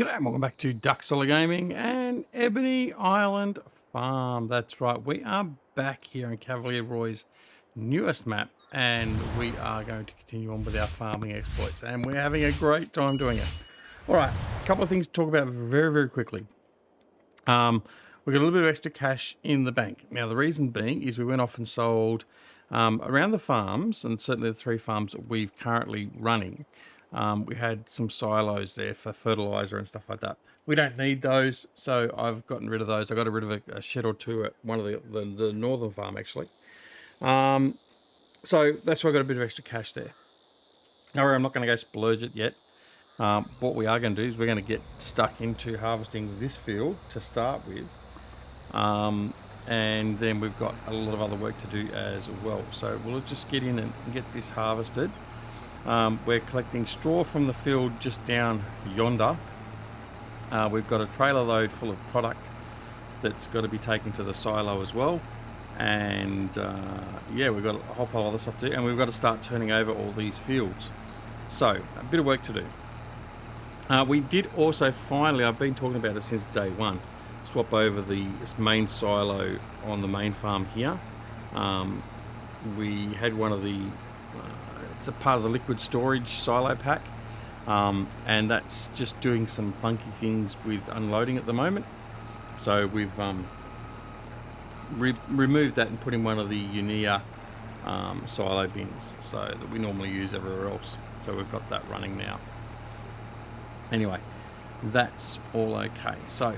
G'day and welcome back to Duck Solar Gaming and Ebony Island Farm. That's right, we are back here in Cavalier Roy's newest map and we are going to continue on with our farming exploits and we're having a great time doing it. Alright, a couple of things to talk about very quickly. We've got a little bit of extra cash in the bank. Now the reason being is we went off and sold around the farms, and certainly the 3 farms that we've currently running. We had some silos there for fertilizer and stuff like that. We don't need those, so I've gotten rid of those. I got rid of a shed or 2 at one of the northern farm actually. So that's why I got a bit of extra cash there. However, I'm not going to go splurge it yet. What we are going to do is we're going to get stuck into harvesting this field to start with. And then we've got a lot of other work to do as well. So we'll just get in and get this harvested. We're collecting straw from the field just down yonder. We've got a trailer load full of product that's got to be taken to the silo as well. And yeah, we've got a whole pile of other stuff to do, and we've got to start turning over all these fields. So a bit of work to do. We did also finally, I've been talking about it since day one, swap over the main silo on the main farm here. We had one of the it's a part of the liquid storage silo pack, and that's just doing some funky things with unloading at the moment. So we've removed that and put in one of the Unia silo bins, so that we normally use everywhere else. So we've got that running now. Anyway, that's all okay. So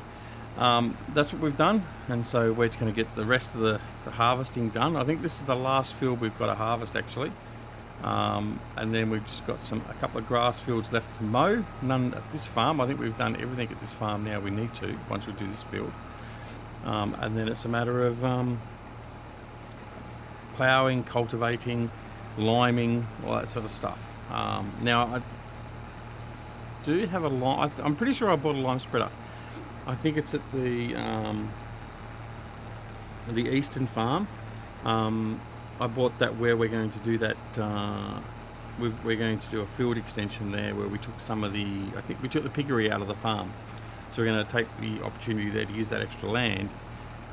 that's what we've done, and so we're just going to get the rest of the harvesting done. I think this is the last field we've got to harvest actually. And then we've just got a couple of grass fields left to mow. None at this farm. I think we've done everything at this farm now we need to once we do this field. And then it's a matter of ploughing, cultivating, liming, all that sort of stuff. Now I do have a lime. I'm pretty sure I bought a lime spreader. I think it's at the eastern farm. I bought that where we're going to do that. We're going to do a field extension there where we took I think we took the piggery out of the farm. So we're going to take the opportunity there to use that extra land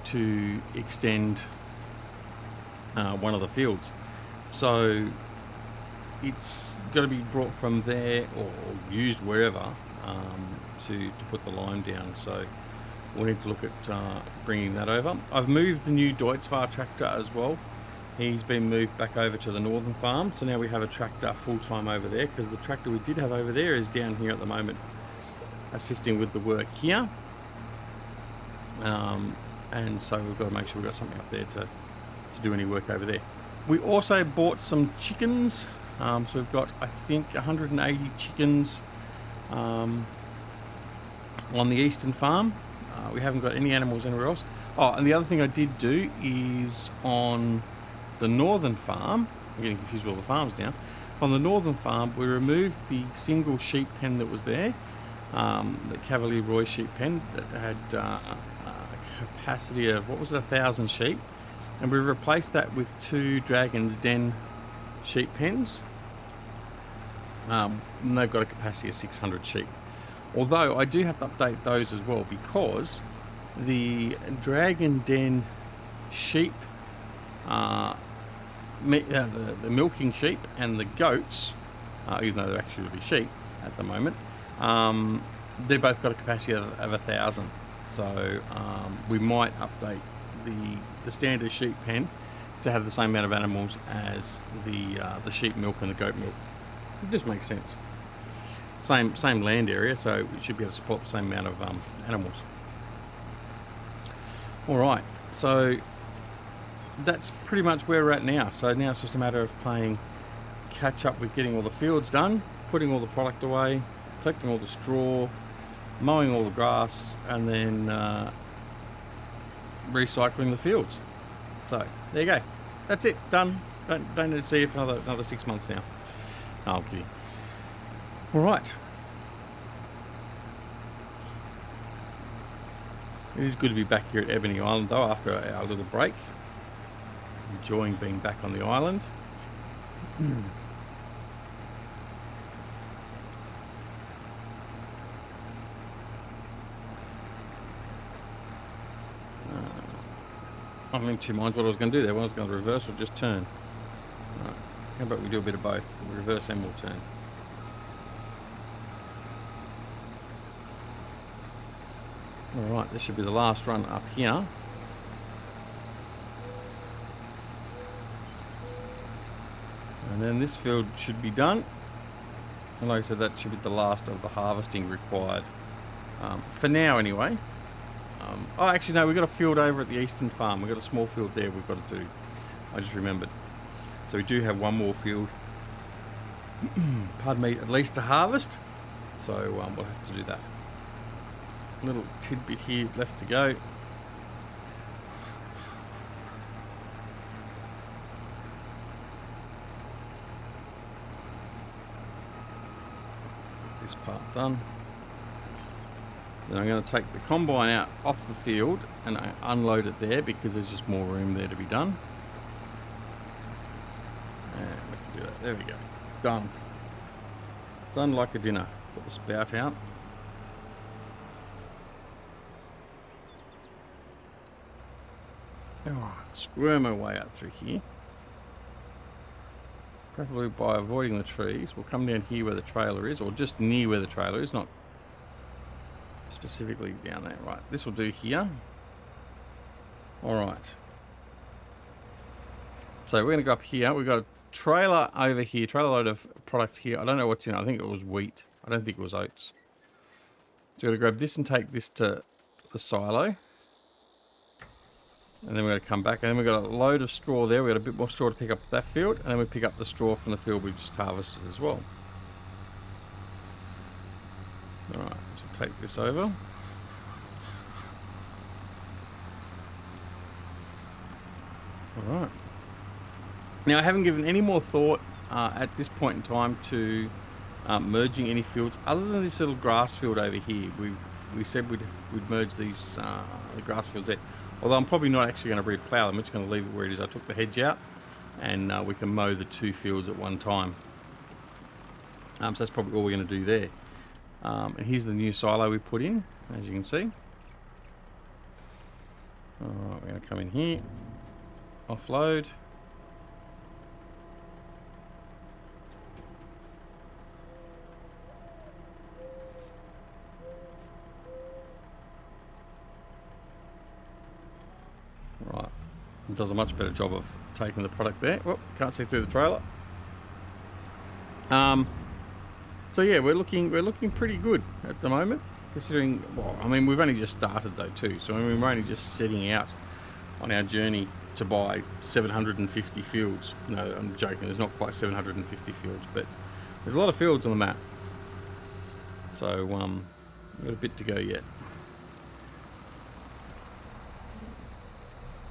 to extend one of the fields. So it's got to be brought from there or used wherever to put the lime down. So we'll need to look at bringing that over. I've moved the new Deutzfahr tractor as well. He's been moved back over to the northern farm, so now we have a tractor full-time over there, because the tractor we did have over there is down here at the moment assisting with the work here. And so we've got to make sure we've got something up there to do any work over there. We also bought some chickens, so we've got I think 180 chickens on the eastern farm. We haven't got any animals anywhere else. Oh, and the other thing I did do is on the northern farm, I'm getting confused with all the farms now. On the northern farm, we removed the single sheep pen that was there, the Cavalier Roy sheep pen that had a capacity of, 1,000 sheep, and we replaced that with 2 Dragon's Den sheep pens. And they've got a capacity of 600 sheep. Although I do have to update those as well, because the Dragon Den sheep, the milking sheep and the goats, even though they're actually really sheep at the moment, they've both got a capacity of 1,000. So we might update the standard sheep pen to have the same amount of animals as the sheep milk and the goat milk. It just makes sense. Same land area, so we should be able to support the same amount of animals. Alright, so that's pretty much where we're at now. So now it's just a matter of playing catch up with getting all the fields done, putting all the product away, collecting all the straw, mowing all the grass, and then recycling the fields. So there you go. That's it, done. Don't need to see you for another 6 months now. No, I'm kidding. Alright. It is good to be back here at Ebony Island though, after our little break. Enjoying being back on the island. Hmm. I'm in two minds what I was going to do there. When I was going to reverse or just turn. Right. How about we do a bit of both? We'll reverse and we'll turn. Alright, this should be the last run up here. And then this field should be done. And like I said, that should be the last of the harvesting required. For now anyway. Oh, actually no, we've got a field over at the eastern farm. We've got a small field there we've got to do. I just remembered. So we do have one more field, pardon me, at least to harvest. So we'll have to do that. Little tidbit here left to go. This part done. Then I'm going to take the combine out off the field and I unload it there because there's just more room there to be done. And we can do that. There we go. Done. Done like a dinner. Put the spout out. Alright, squirm our way up through here. Preferably by avoiding the trees. We'll come down here where the trailer is, or just near where the trailer is, not specifically down there. Right, this will do here. Alright. So we're going to go up here. We've got a trailer over here, trailer load of product here. I don't know what's in it. I think it was wheat. I don't think it was oats. So we're going to grab this and take this to the silo. And then we're going to come back, and then we've got a load of straw there. We've got a bit more straw to pick up that field, and then we pick up the straw from the field we just harvested as well. Alright, so take this over. Alright. Now I haven't given any more thought at this point in time to merging any fields other than this little grass field over here. We said we'd merge these the grass fields there. Although I'm probably not actually going to replough them, I'm just going to leave it where it is. I took the hedge out, and we can mow the two fields at one time. So that's probably all we're going to do there. And here's the new silo we put in, as you can see. Alright, we're going to come in here, offload. Right, it does a much better job of taking the product there. Whoop, can't see through the trailer. So yeah, we're looking pretty good at the moment, considering. Well, I mean, we've only just started though too, so I mean, we're only just setting out on our journey to buy 750 fields. No, I'm joking. There's not quite 750 fields, but there's a lot of fields on the map. So we've got a bit to go yet.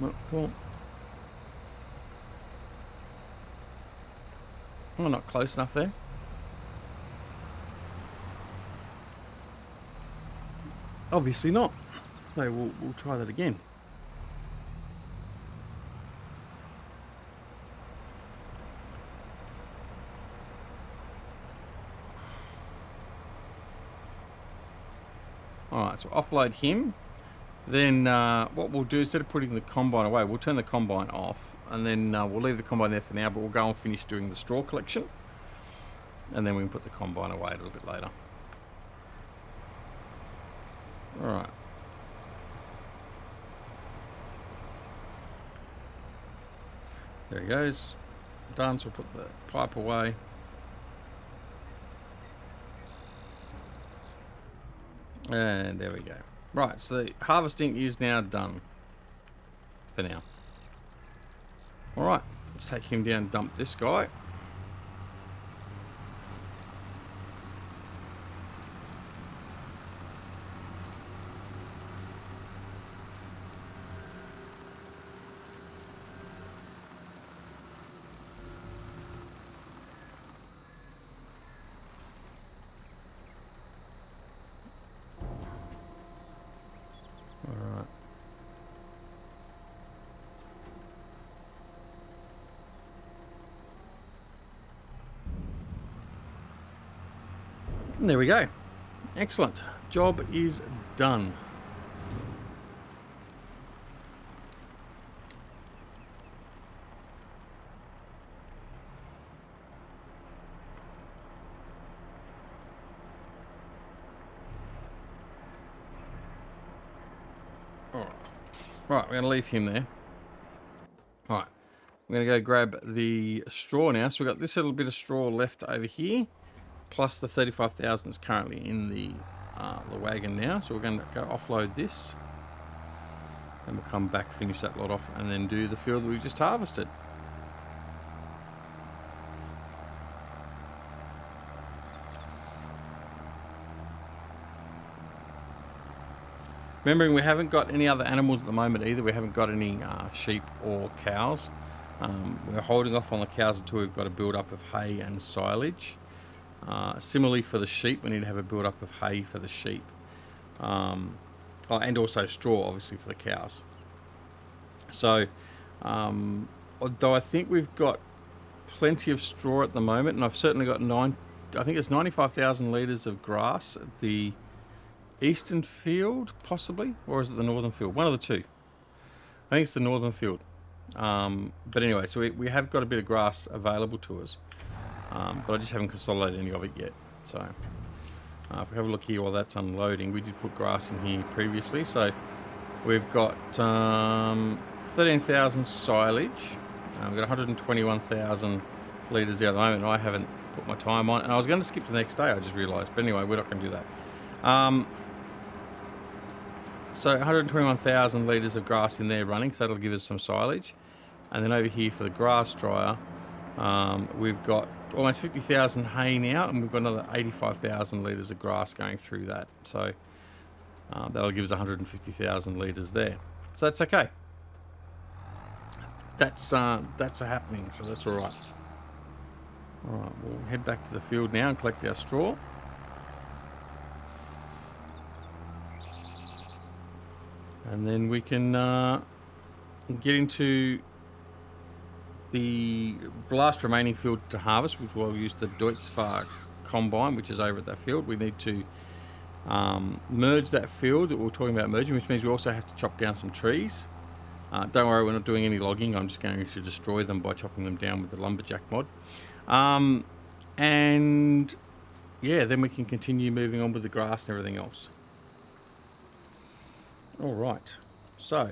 Oh, come on. Oh, not close enough there. Obviously not. So we'll try that again. Alright, so offload him. Then what we'll do, instead of putting the combine away, we'll turn the combine off, and then we'll leave the combine there for now, but we'll go and finish doing the straw collection, and then we can put the combine away a little bit later. Alright. There he goes. Done, so we'll put the pipe away. And there we go. Right, so the harvesting is now done. For now. Alright, let's take him down and dump this guy. Alright. And there we go. Excellent. Job is done. Right, we're going to leave him there. Right, I'm going to go grab the straw now. So we've got this little bit of straw left over here, plus the 35,000 that's currently in the wagon now. So we're going to go offload this, and we'll come back, finish that lot off, and then do the field that we just harvested. Remembering we haven't got any other animals at the moment either. We haven't got any sheep or cows. We're holding off on the cows until we've got a build up of hay and silage. Similarly for the sheep, we need to have a build up of hay for the sheep. And also straw, obviously, for the cows. So, although I think we've got plenty of straw at the moment, and I've certainly got I think it's 95,000 litres of grass at the eastern field, possibly, or is it the northern field? One of the two. I think it's the northern field. But anyway, so we have got a bit of grass available to us, but I just haven't consolidated any of it yet. So if we have a look here while that's unloading, we did put grass in here previously. So we've got 13,000 silage. We've got 121,000 litres there at the moment. I haven't put my time on, and I was going to skip to the next day, I just realised. But anyway, we're not going to do that. So 121,000 litres of grass in there running, so that'll give us some silage. And then over here for the grass dryer, we've got almost 50,000 hay now, and we've got another 85,000 litres of grass going through that. So that'll give us 150,000 litres there. So that's okay. That's a happening, so that's all right. All right, we'll head back to the field now and collect our straw. And then we can get into the last remaining field to harvest, which we'll use the Deutzfahr combine, which is over at that field. We need to merge that field that we were talking about merging, which means we also have to chop down some trees. Don't worry, we're not doing any logging. I'm just going to destroy them by chopping them down with the lumberjack mod. And yeah, then we can continue moving on with the grass and everything else. All right, so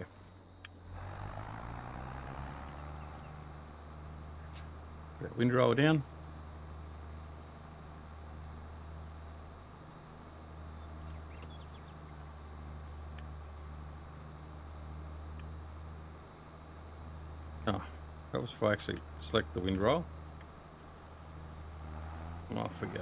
put that windrower down. Oh, that was if I actually select the windrower. Off we go.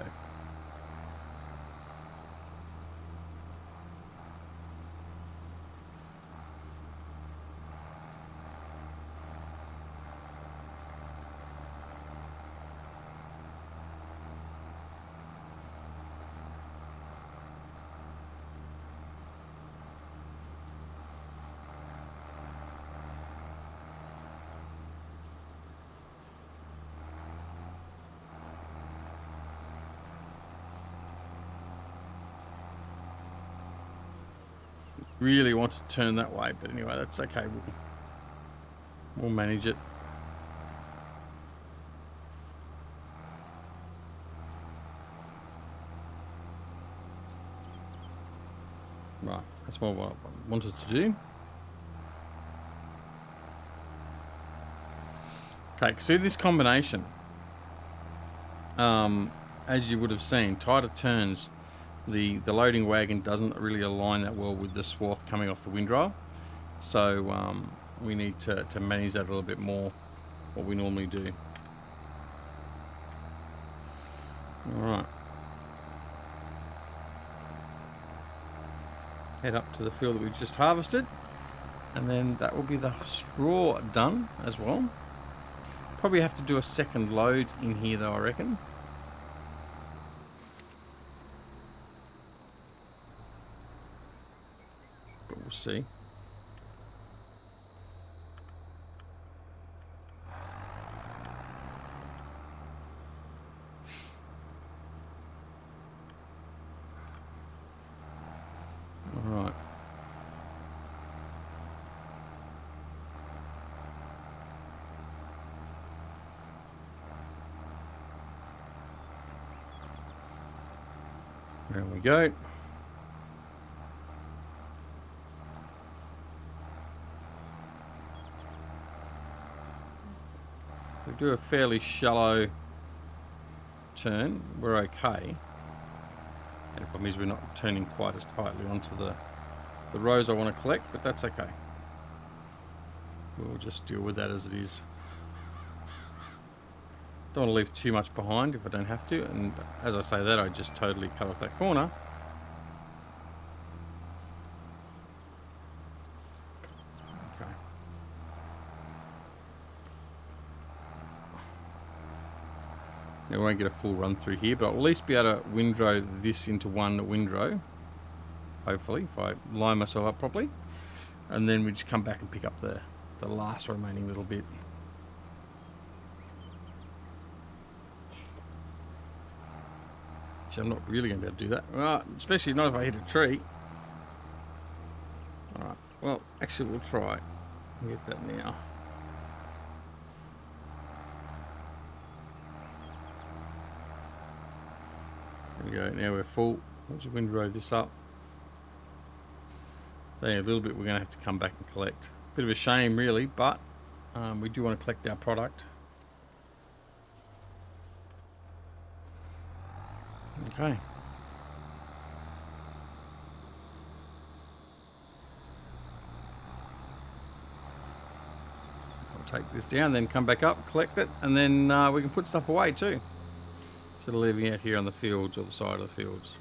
Really want to turn that way, but anyway, that's okay. We'll manage it. Right, that's what I wanted to do. Okay, so this combination, as you would have seen, tighter turns. The loading wagon doesn't really align that well with the swath coming off the windrow, so we need to manage that a little bit more, what we normally do. Alright, head up to the field that we've just harvested, and then that will be the straw done as well. Probably have to do a second load in here though, I reckon. We'll see. All right. There we go. we do a fairly shallow turn, we're okay. And the problem is we're not turning quite as tightly onto the rows I want to collect, but that's okay. We'll just deal with that as it is. Don't want to leave too much behind if I don't have to, and as I say that, I just totally cut off that corner. Okay. Now we won't get a full run through here, but I'll at least be able to windrow this into one windrow, hopefully, if I line myself up properly. And then we just come back and pick up the last remaining little bit. I'm not really going to be able to do that, well, especially not if I hit a tree. Alright, well, actually we'll try and get that now. There we go, now we're full. Let's just windrow this up. So yeah, a little bit we're going to have to come back and collect. Bit of a shame really, but we do want to collect our product. Okay. I'll take this down, then come back up, collect it, and then we can put stuff away too. Instead of leaving it out here on the fields or the side of the fields.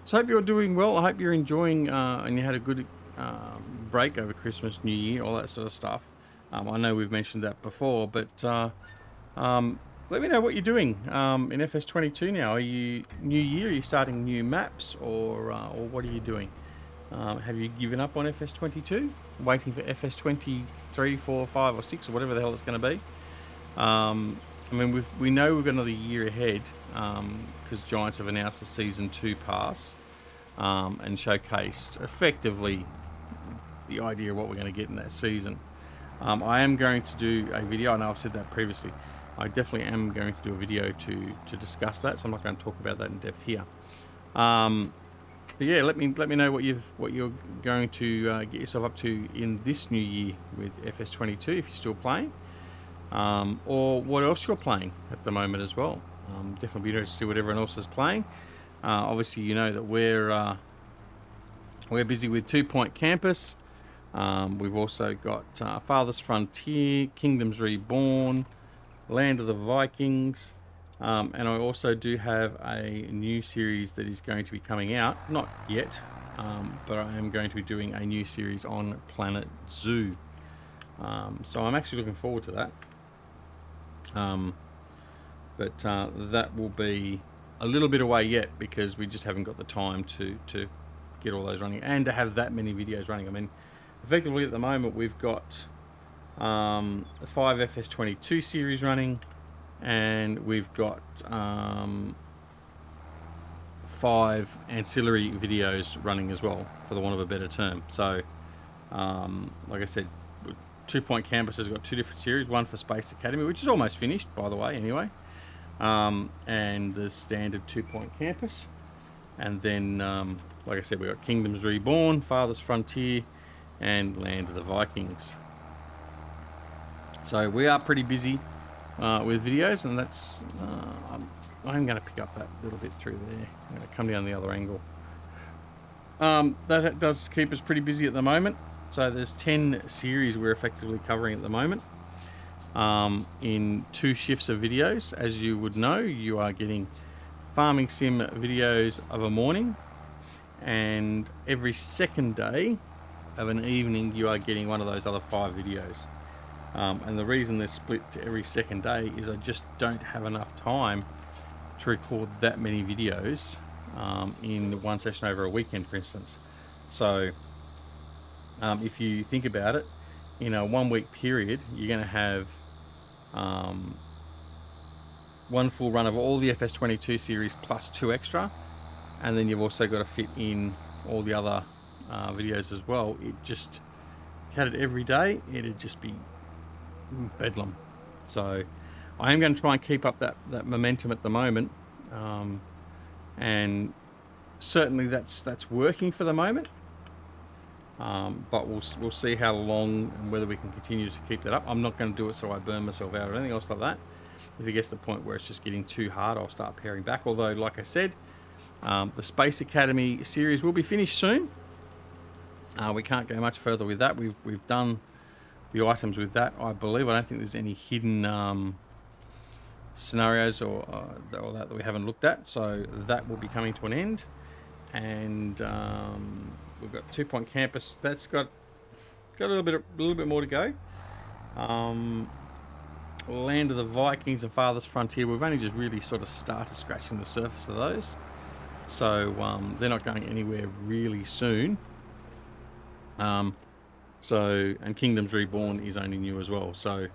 So I hope you're doing well. I hope you're enjoying and you had a good break over Christmas, New Year, all that sort of stuff. I know we've mentioned that before, but let me know what you're doing in FS22 now. Are you New Year? Are you starting new maps, or what are you doing? Have you given up on FS22? Waiting for FS23, 4, 5, or 6, or whatever the hell it's going to be? I mean, we know we've got another year ahead because Giants have announced the Season 2 pass and showcased effectively the idea of what we're going to get in that season. I am going to do a video. I know I've said that previously. I definitely am going to do a video to discuss that, so I'm not going to talk about that in depth here. But yeah, let me know what you're going to get yourself up to in this new year with FS22 if you're still playing, or what else you're playing at the moment as well. Definitely be interested to see what everyone else is playing. Obviously, you know that we're busy with 2 Point Campus. We've also got Farthest Frontier, Kingdoms Reborn, Land of the Vikings, and I also do have a new series that is going to be coming out, not yet, but I am going to be doing a new series on Planet Zoo. So I'm actually looking forward to that. But that will be a little bit away yet because we just haven't got the time to get all those running and to have that many videos running. I mean, effectively at the moment we've got 5 FS22 series running, and we've got 5 ancillary videos running as well, for the want of a better term. So like I said, 2 Point Campus has got 2 different series, one for Space Academy, which is almost finished by the way anyway, and the standard 2 Point Campus, and then like I said, we've got Kingdoms Reborn, Farthest Frontier, and Land of the Vikings. So we are pretty busy with videos, and that's I'm going to pick up that little bit through there. I'm going to come down the other angle. That does keep us pretty busy at the moment. So there's 10 series we're effectively covering at the moment in 2 shifts of videos. As you would know, you are getting farming sim videos of a morning, and every second day of an evening you are getting one of those other 5 videos. And the reason they're split to every second day is I just don't have enough time to record that many videos in one session over a weekend, for instance. So if you think about it, in a 1 week period, you're going to have one full run of all the FS22 series plus 2 extra, and then you've also got to fit in all the other videos as well. It just, if you had it every day, it'd just be bedlam. So I am going to try and keep up that momentum at the moment, and certainly that's working for the moment. But we'll see how long and whether we can continue to keep that up. I'm not going to do it so I burn myself out or anything else like that. If it gets to the point where it's just getting too hard, I'll start paring back. Although, like I said, the Space Academy series will be finished soon. We can't go much further with that. We've done the items with that, I believe. I don't think there's any hidden scenarios or that we haven't looked at. So that will be coming to an end. And we've got 2 Point Campus. That's got a little bit more to go. Land of the Vikings and Farthest Frontier. We've only just really sort of started scratching the surface of those. So they're not going anywhere really soon. And Kingdoms Reborn is only new as well. So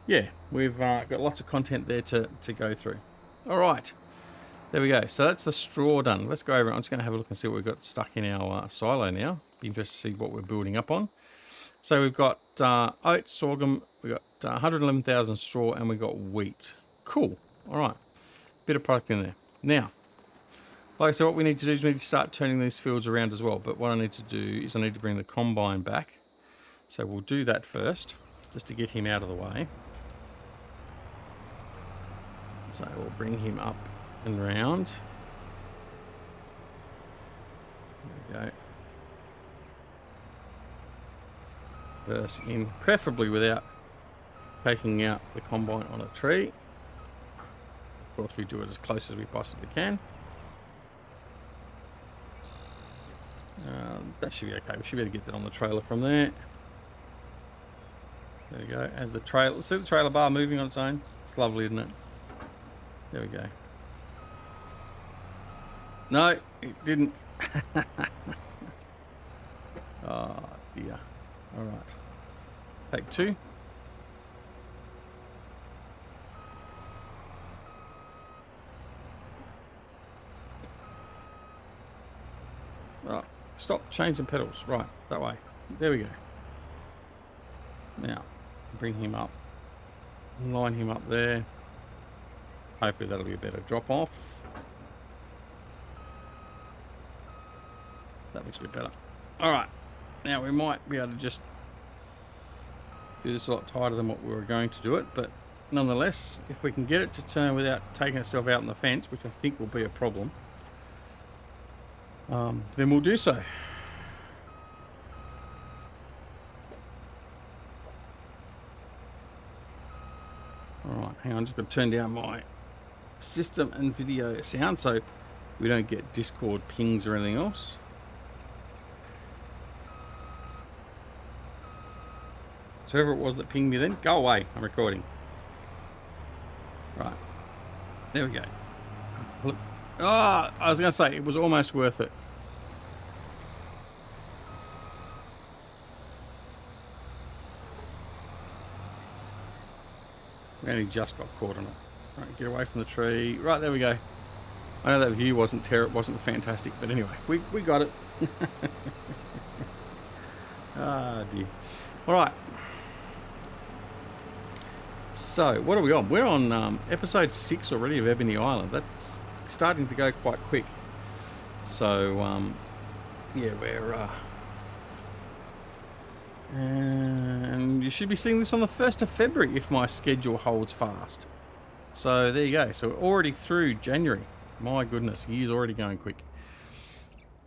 yeah, we've got lots of content there to go through. All right, there we go. So that's the straw done. Let's go over. I'm just going to have a look and see what we've got stuck in our silo now. Be interested to see what we're building up on. So we've got oats, sorghum, we've got 111,000 straw, and we've got wheat. Cool. All right. Bit of product in there. Now, like I said, what we need to do is we need to start turning these fields around as well. But what I need to do is I need to bring the combine back. So we'll do that first, just to get him out of the way. So we'll bring him up and round. There we go. Reverse in, preferably without taking out the combine on a tree. Of course, we do it as close as we possibly can. That should be okay. We should be able to get that on the trailer from there. There we go. As the trailer, see the trailer bar moving on its own? It's lovely, isn't it? There we go. No, it didn't. Oh dear. All right. Take 2. Right. Stop changing pedals. Right, that way. There we go. Now, bring him up. Line him up there. Hopefully that'll be a better drop off. That looks a bit better. All right. Now we might be able to just do this a lot tighter than what we were going to do it, but nonetheless, if we can get it to turn without taking itself out on the fence, which I think will be a problem, then we'll do so. All right, hang on, I'm just going to turn down my system and video sound so we don't get Discord pings or anything else. So whoever it was that pinged me then, go away, I'm recording. Right, there we go. Look. Oh, I was going to say, it was almost worth it. We only just got caught on it. Right, get away from the tree. Right, there we go. I know that view wasn't fantastic, but anyway, we got it. Ah, dear. All right. So, what are we on? We're on episode 6 already of Ebony Island. That's starting to go quite quick. So, yeah, we're... and you should be seeing this on the 1st of February if my schedule holds fast. So, there you go. So, we're already through January. My goodness, he is already going quick.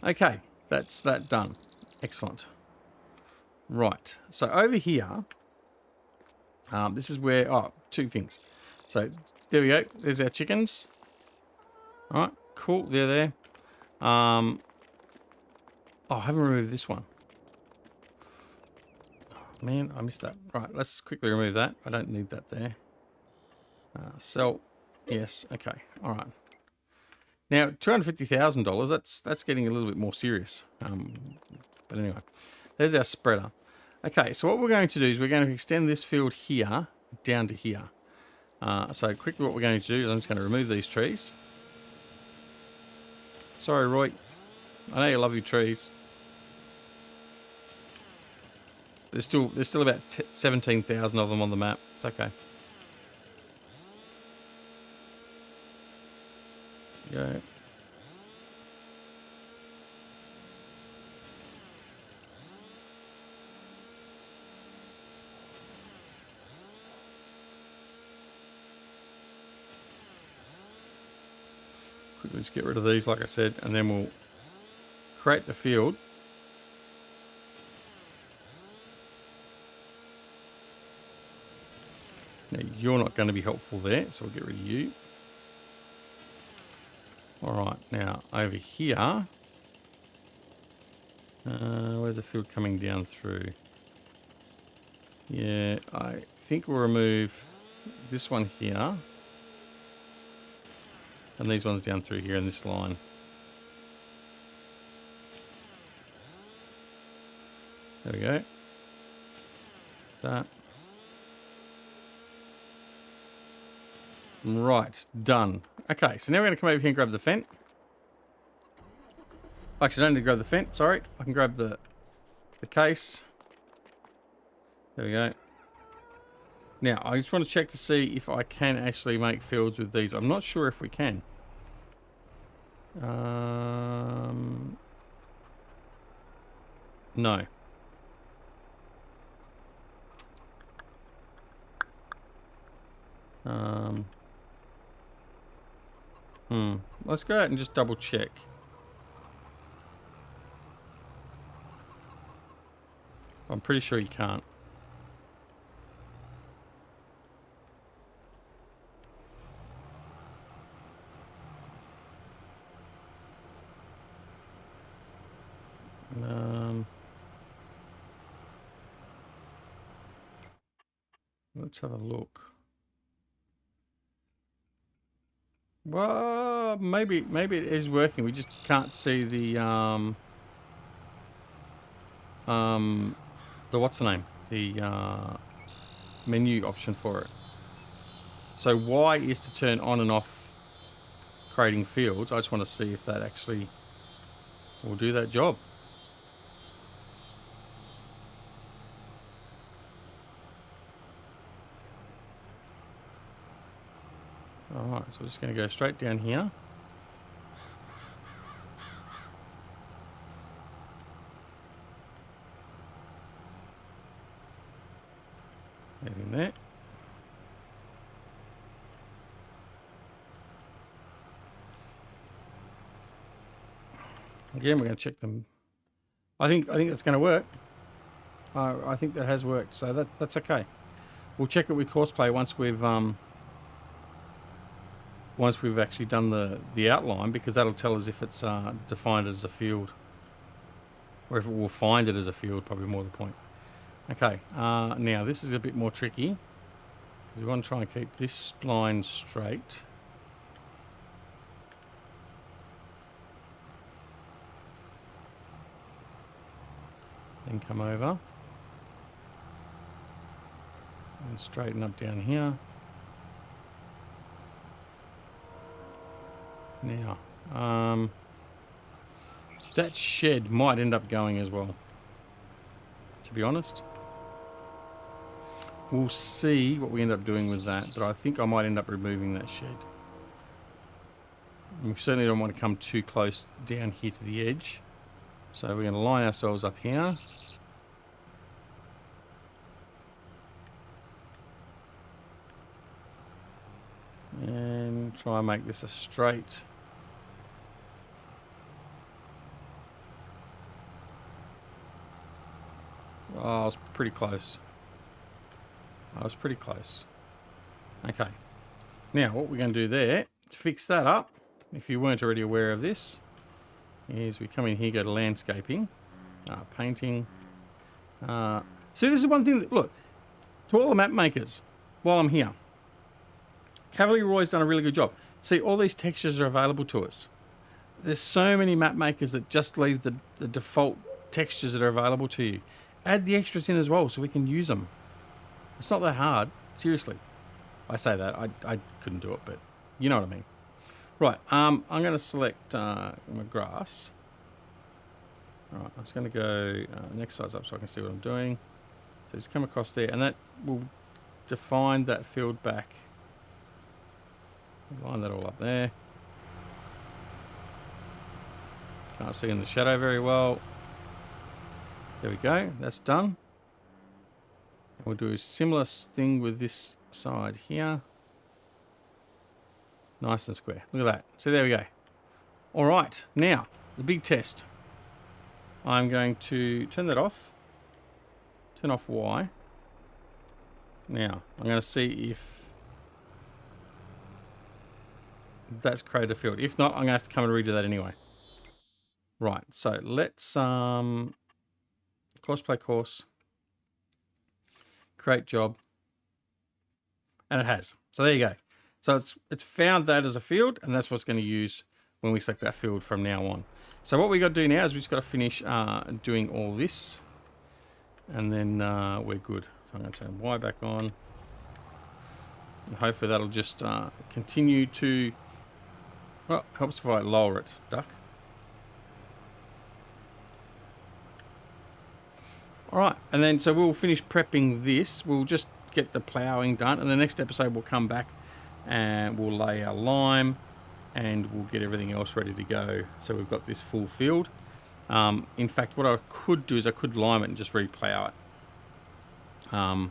Okay, that's that done. Excellent. Right, so over here... this is where, oh, 2 things. So, there we go. There's our chickens. All right, cool. They're there. Oh, I haven't removed this one. Oh, man, I missed that. Right, let's quickly remove that. I don't need that there. Sell. Yes, okay. All right. Now, $250,000, that's getting a little bit more serious. But anyway, there's our spreader. Okay, so what we're going to do is we're going to extend this field here down to here. So quickly what we're going to do is I'm just going to remove these trees. Sorry, Roy. I know you love your trees. There's still about 17,000 of them on the map. It's okay. Go. Quickly just get rid of these, like I said, and then we'll create the field. Now, you're not going to be helpful there, so we'll get rid of you. Alright, now over here, where's the field coming down through? Yeah, I think we'll remove this one here, and these ones down through here in this line. There we go. That. Right, done. Okay, so now we're going to come over here and grab the fence. Actually, I don't need to grab the fence, sorry. I can grab the case. There we go. Now, I just want to check to see if I can actually make fields with these. I'm not sure if we can. No. Let's go out and just double check. I'm pretty sure you can't. Let's have a look. Well, maybe it is working. We just can't see the what's the name? The menu option for it. So Y is to turn on and off creating fields. I just want to see if that actually will do that job. Alright, so we're just going to go straight down here. Maybe in there. Again, we're going to check them. I think that's going to work. I think that has worked, so that's okay. We'll check it with Courseplay once we've actually done the outline, because that'll tell us if it's defined as a field, or if it will find it as a field, probably more the point. Okay, now this is a bit more tricky. We want to try and keep this line straight. Then come over and straighten up down here. Now, that shed might end up going as well, to be honest. We'll see what we end up doing with that, but I think I might end up removing that shed. We certainly don't want to come too close down here to the edge. So we're going to line ourselves up here. And try and make this a straight. Oh, I was pretty close. Okay. Now, what we're going to do there, to fix that up, if you weren't already aware of this, is we come in here, go to landscaping, painting. See, this is one thing that, look, to all the map makers, while I'm here, Cavalier Roy's done a really good job. See, all these textures are available to us. There's so many map makers that just leave the default textures that are available to you. Add the extras in as well so we can use them. It's not that hard, seriously. I say that, I couldn't do it, but you know what I mean. Right, I'm going to select my grass. Alright, I'm just going to go next size up so I can see what I'm doing. So just come across there, and that will define that field back. Line that all up there. Can't see in the shadow very well. There we go, that's done. We'll do a similar thing with this side here. Nice and square. Look at that. So there we go. All right, now the big test. I'm going to turn that off. Turn off Y. Now I'm going to see if that's created a field. If not, I'm going to have to come and redo that anyway. Right, so let's course play course, create job, and it has. So there you go. So it's found that as a field, and that's what's going to use when we select that field from now on. So what we got to do now is we just got to finish doing all this, and then we're good. So I'm going to turn Y back on, and hopefully that'll just continue to. Well, helps if I lower it, duck. All right, and then so we'll finish prepping this. We'll just get the ploughing done, and the next episode we'll come back and we'll lay our lime, and we'll get everything else ready to go. So we've got this full field. In fact, what I could do is I could lime it and just re-plough it, and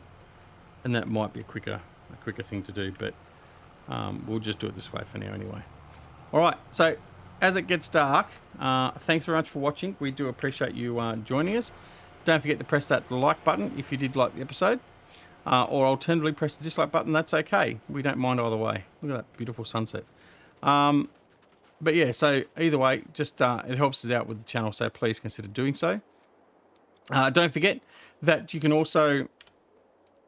that might be a quicker thing to do. But we'll just do it this way for now, anyway. All right. So as it gets dark, thanks very much for watching. We do appreciate you joining us. Don't forget to press that like button if you did like the episode, or alternatively press the dislike button. That's okay. We don't mind either way. Look at that beautiful sunset. But yeah, so either way, just it helps us out with the channel, so please consider doing so. Don't forget that you can also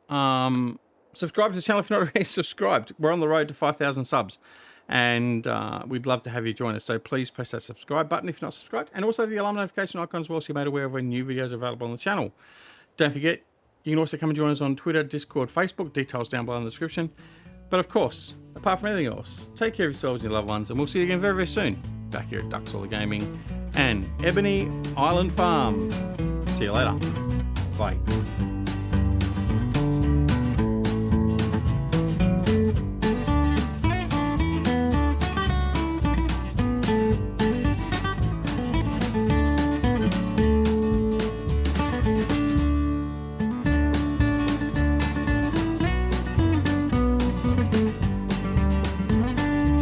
subscribe to the channel if you're not already subscribed. We're on the road to 5,000 subs, and we'd love to have you join us. So please press that subscribe button if you're not subscribed, and also the alarm notification icon as well, so you're made aware of when new videos are available on the channel. Don't forget, you can also come and join us on Twitter, Discord, Facebook. Details down below in the description. But of course, apart from anything else, take care of yourselves and your loved ones, and we'll see you again very, very soon. Back here at Duck Solar Gaming and Ebony Island Farm. See you later. Bye.